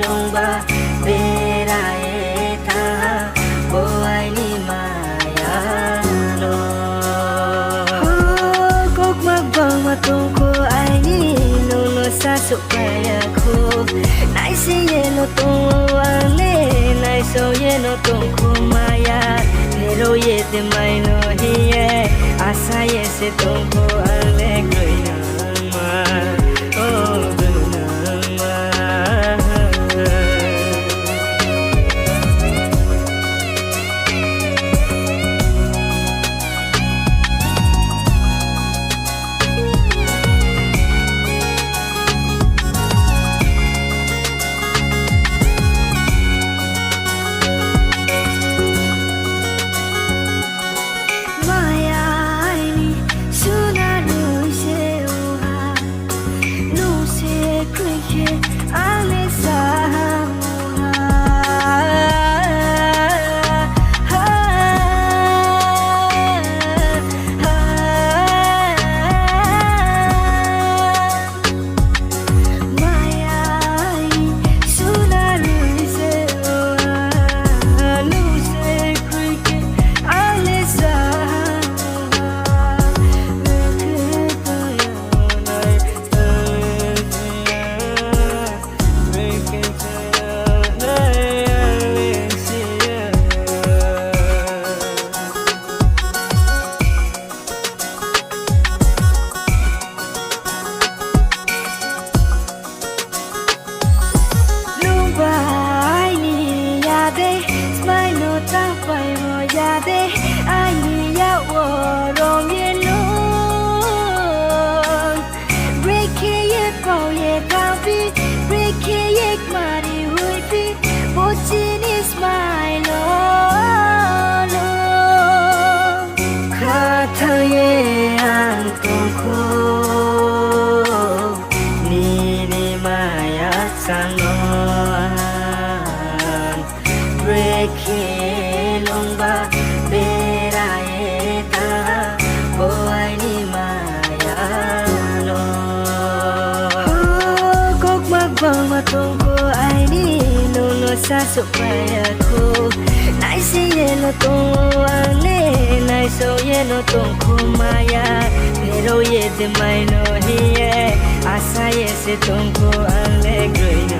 lomba bera eta bo AINI maya no kok magbang matungko AINI no no sa supaya ko nai si ye no tong le nai so ye no tungko maya pero ye te mai no hiye asa ye se tungko ale grina ma oh Tunggu AINI lulu sa supaya ku nai si ye no tunggu ale nai so ye no tunggu maya pero ye te mai no hiye asa ye se tunggu ale grina